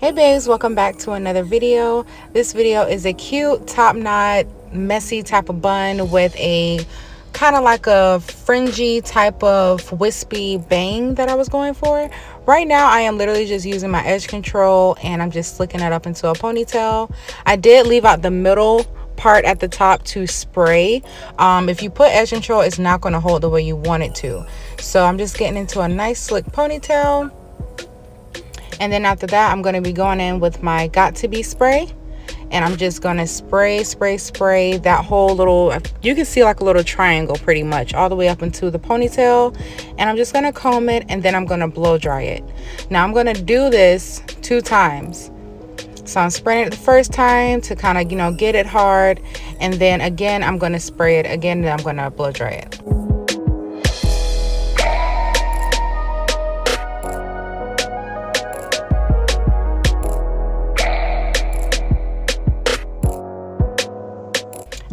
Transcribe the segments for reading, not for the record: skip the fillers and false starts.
Hey babes, welcome back to another video. This video is a cute top knot messy type of bun with a kind of like a fringy type of wispy bang that I was going for. Right now I am literally just using my edge control and I'm just slicking it up into a ponytail. I did leave out the middle part at the top to spray. If you put edge control, it's not going to hold the way you want it to. So I'm just getting into a nice slick ponytail. And then after that, I'm going to be going in with my Got To Be spray. And I'm just going to spray that whole little, you can see like a little triangle pretty much all the way up into the ponytail. And I'm just going to comb it and then I'm going to blow dry it. Now I'm going to do this 2 times. So I'm spraying it the first time to kind of, get it hard. And then again, I'm going to spray it again and I'm going to blow dry it.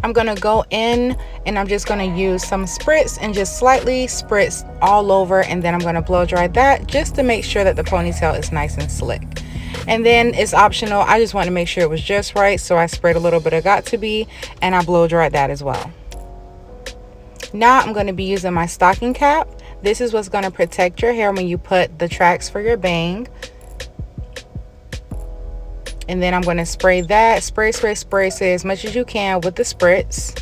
I'm gonna go in and I'm just gonna use some spritz and just slightly spritz all over, and then I'm gonna blow dry that just to make sure that the ponytail is nice and slick. And then it's optional, I just want to make sure it was just right, so I sprayed a little bit of Got To Be and I blow dried that as well. Now I'm going to be using my stocking cap. This is what's going to protect your hair when you put the tracks for your bang. And then I'm going to spray that, spray as much as you can with the spritz.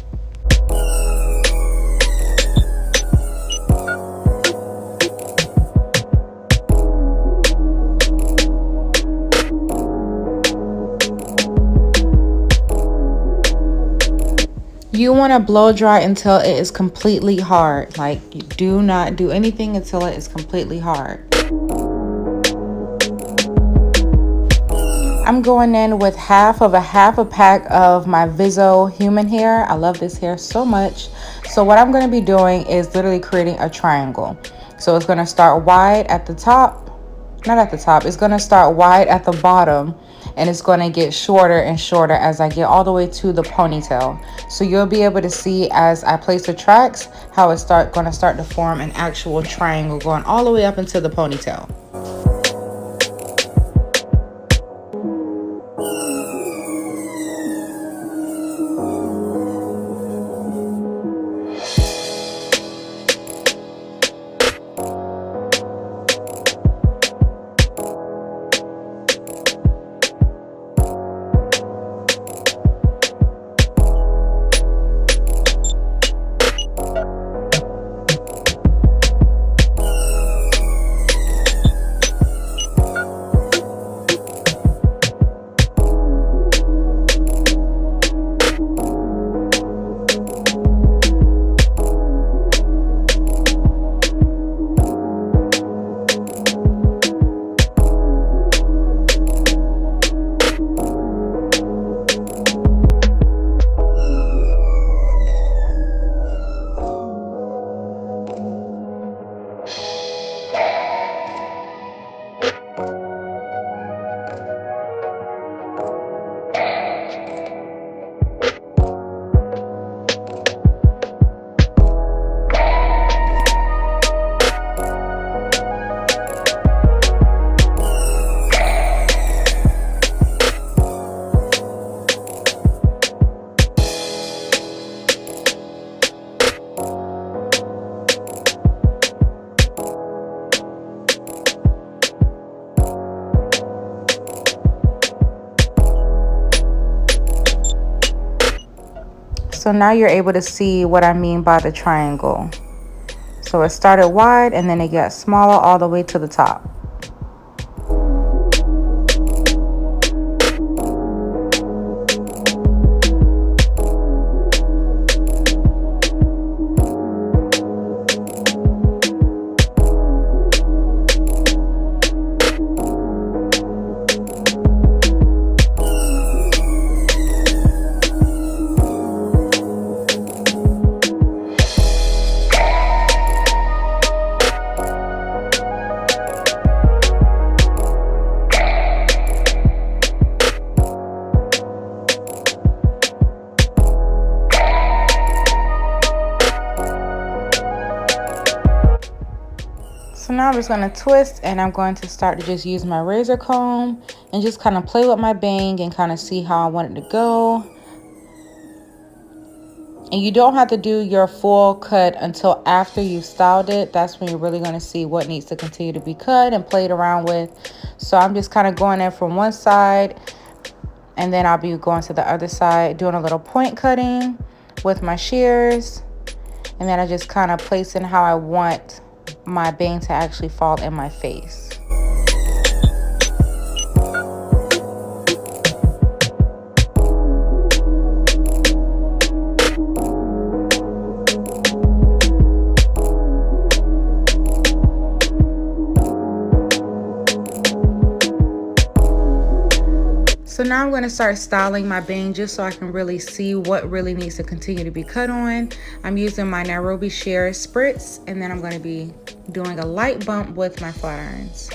You want to blow dry until it is completely hard. Like, you do not do anything until it is completely hard. I'm going in with half a pack of my Viso human hair. I love this hair so much. So what I'm going to be doing is literally creating a triangle. So it's going to start wide at the top. Not at the top. It's going to start wide at the bottom. And it's going to get shorter and shorter as I get all the way to the ponytail. So you'll be able to see as I place the tracks how it's going to start to form an actual triangle going all the way up into the ponytail. So now you're able to see what I mean by the triangle. So it started wide and then it got smaller all the way to the top. I'm just going to twist, and I'm going to start to just use my razor comb and just kind of play with my bang and kind of see how I want it to go. And you don't have to do your full cut until after you've styled it. That's when you're really going to see what needs to continue to be cut and played around with. So I'm just kind of going in from one side, and then I'll be going to the other side, doing a little point cutting with my shears. And then I just kind of place in how I want my bang to actually fall in my face. So now I'm going to start styling my bang just so I can really see what really needs to continue to be cut on. I'm using my Nairobi Shears Spritz, and then I'm going to be doing a light bump with my flat irons.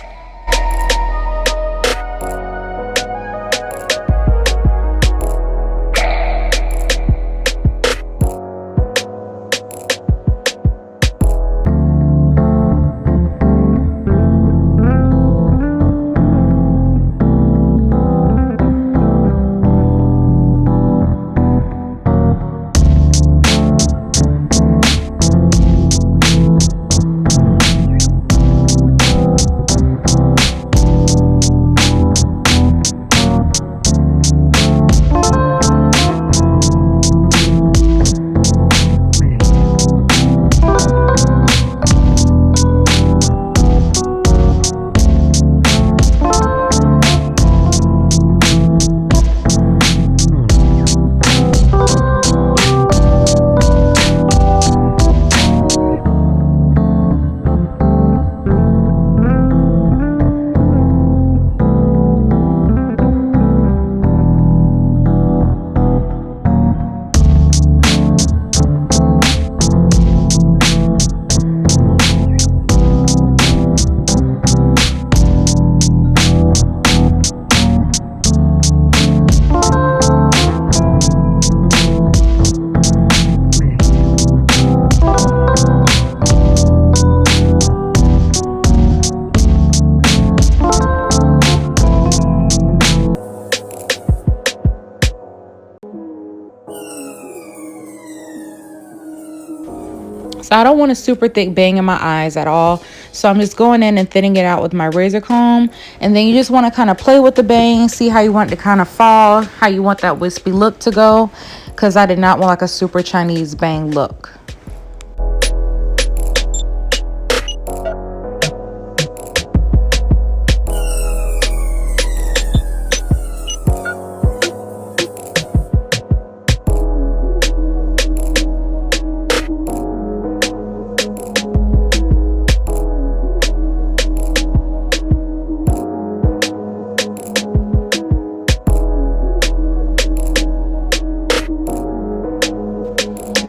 So I don't want a super thick bang in my eyes at all. So I'm just going in and thinning it out with my razor comb. And then you just want to kind of play with the bang, see how you want it to kind of fall, how you want that wispy look to go. Because I did not want like a super Chinese bang look.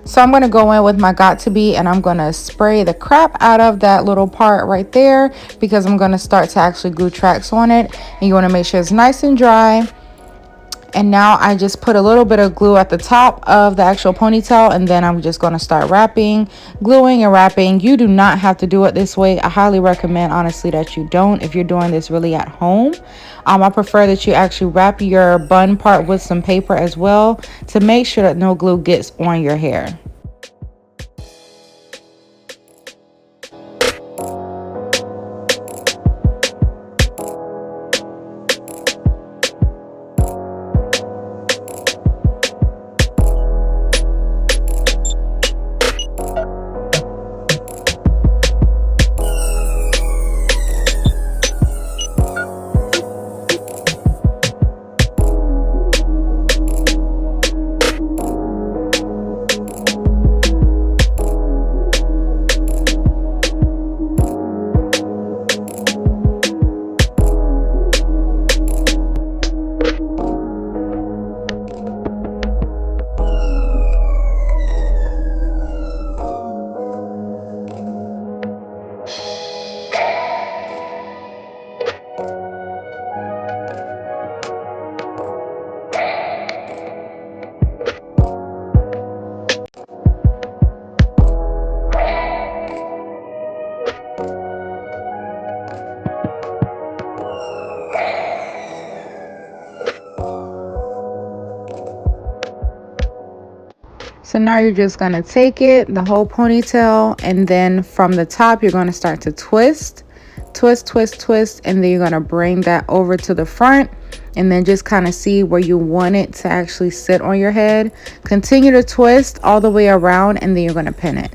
So I'm going to go in with my Got2b, and I'm going to spray the crap out of that little part right there, because I'm going to start to actually glue tracks on it. And you want to make sure it's nice and dry. And now I just put a little bit of glue at the top of the actual ponytail, and then I'm just going to start wrapping, gluing and wrapping. You do not have to do it this way. I highly recommend, honestly, that you don't if you're doing this really at home. I prefer that you actually wrap your bun part with some paper as well to make sure that no glue gets on your hair. So now you're just going to take it, the whole ponytail, and then from the top, you're going to start to twist, twist, twist, twist, and then you're going to bring that over to the front, and then just kind of see where you want it to actually sit on your head. Continue to twist all the way around, and then you're going to pin it.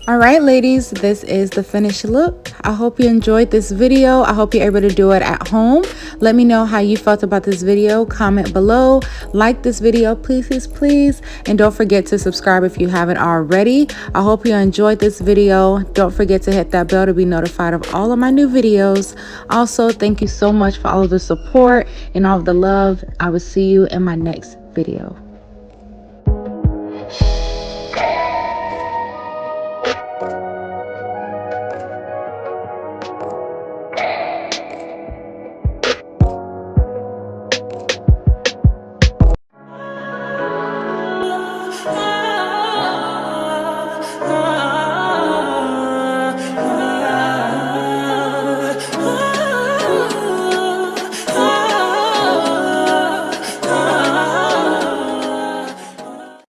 All right, ladies, this is the finished look. I hope you enjoyed this video. I hope you're able to do it at home. Let me know how you felt about this video. Comment below. Like this video, please, please, please. And don't forget to subscribe if you haven't already. I hope you enjoyed this video. Don't forget to hit that bell to be notified of all of my new videos. Also, thank you so much for all of the support and all of the love. I will see you in my next video.